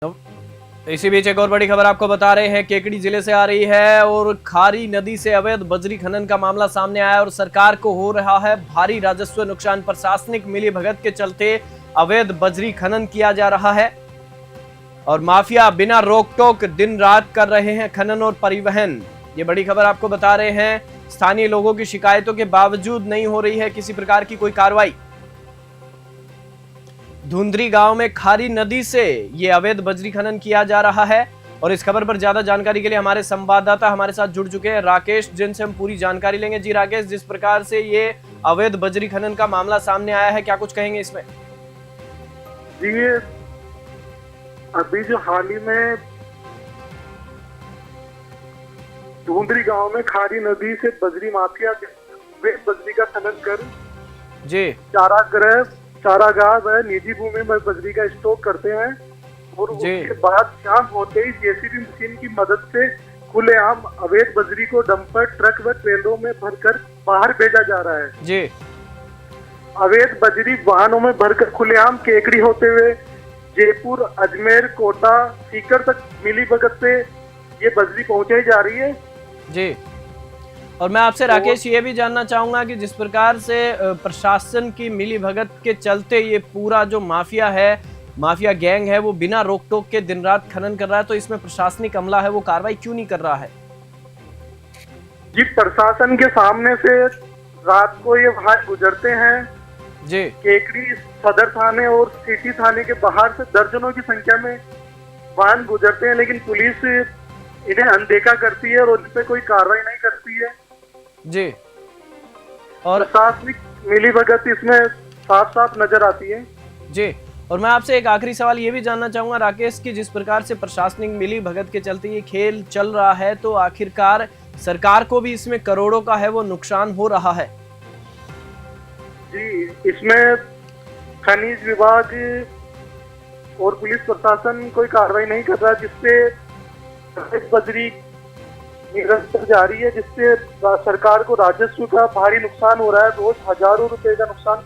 तो इसी बीच एक और बड़ी खबर आपको बता रहे हैं, केकड़ी जिले से आ रही है और खारी नदी से अवैध बजरी खनन का मामला सामने आया और सरकार को हो रहा है भारी राजस्व नुकसान। प्रशासनिक मिलीभगत के चलते अवैध बजरी खनन किया जा रहा है और माफिया बिना रोक टोक दिन रात कर रहे हैं खनन और परिवहन। ये बड़ी खबर आपको बता रहे हैं। स्थानीय लोगों की शिकायतों के बावजूद नहीं हो रही है किसी प्रकार की कोई कार्रवाई। धुंधरी गांव में खारी नदी से ये अवैध बजरी खनन किया जा रहा है और इस खबर पर ज्यादा जानकारी के लिए हमारे संवाददाता हमारे साथ जुड़ चुके हैं राकेश, जिनसे हम पूरी जानकारी लेंगे। जी राकेश, जिस प्रकार से ये अवैध बजरी खनन का मामला सामने आया है, क्या कुछ कहेंगे इसमें? जी, अभी जो हाल ही में धुंधरी गांव में खारी नदी से बजरी माफिया बजरी का खनन कर जी चारागाह व निजी भूमि में बजरी का स्टॉक करते हैं और उसके बाद शाम होते ही जेसीबी मशीन की मदद से खुलेआम अवैध बजरी को डंपर ट्रक व ट्रेलरों में भरकर बाहर भेजा जा रहा है। जी, अवैध बजरी वाहनों में भरकर खुलेआम केकड़ी होते हुए जयपुर, अजमेर, कोटा, सीकर तक मिलीभगत से ये बजरी पहुंचाई जा रही है। जी, और मैं आपसे राकेश ये भी जानना चाहूंगा कि जिस प्रकार से प्रशासन की मिलीभगत के चलते ये पूरा जो माफिया है, माफिया गैंग है, वो बिना रोक टोक के दिन रात खनन कर रहा है, तो इसमें प्रशासनिक अमला है वो कार्रवाई क्यों नहीं कर रहा है? जी, प्रशासन के सामने से रात को ये वाहन गुजरते हैं। जी, केकड़ी सदर थाने और सिटी थाने के बाहर से दर्जनों की संख्या में वाहन गुजरते हैं, लेकिन पुलिस इन्हें अनदेखा करती है और उन पे कोई कार्रवाई नहीं करती है। जी, और प्रशासनिक मिलीभगत इसमें साफ साफ नजर आती है। जी, और मैं आपसे एक आखिरी सवाल ये भी जानना चाहूंगा राकेश की जिस प्रकार से प्रशासनिक मिलीभगत के चलते ये खेल चल रहा है, तो आखिरकार सरकार को भी इसमें करोड़ों का है वो नुकसान हो रहा है। जी, इसमें खनिज विभाग और पुलिस प्रशासन कोई कार्रवाई नहीं कर रहा, जिससे बजरी निरंतर जारी है, जिससे सरकार को राजस्व का भारी नुकसान हो रहा है। रोज हजारों रुपए का नुकसान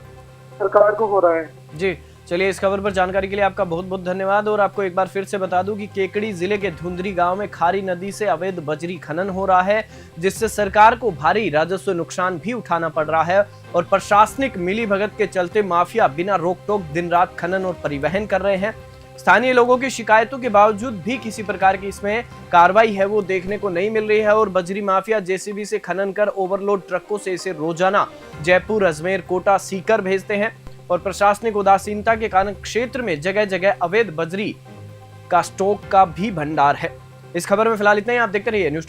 सरकार को हो रहा है। जी, चलिए, इस खबर पर जानकारी के लिए आपका बहुत बहुत धन्यवाद। और आपको एक बार फिर से बता दूं कि केकड़ी जिले के धुंधरी गांव में खारी नदी से अवैध बजरी खनन हो रहा है, जिससे सरकार को भारी राजस्व नुकसान भी उठाना पड़ रहा है और प्रशासनिक मिलीभगत के चलते माफिया बिना रोक टोक दिन रात खनन और परिवहन कर रहे हैं। स्थानीय लोगों की शिकायतों के बावजूद भी किसी प्रकार की इसमें कार्रवाई है वो देखने को नहीं मिल रही है और बजरी माफिया जेसीबी से खनन कर ओवरलोड ट्रकों से इसे रोजाना जयपुर, अजमेर, कोटा, सीकर भेजते हैं और प्रशासनिक उदासीनता के कारण क्षेत्र में जगह जगह अवैध बजरी का स्टॉक का भी भंडार है। इस खबर में फिलहाल इतना ही। आप देखते रहिए न्यूज़।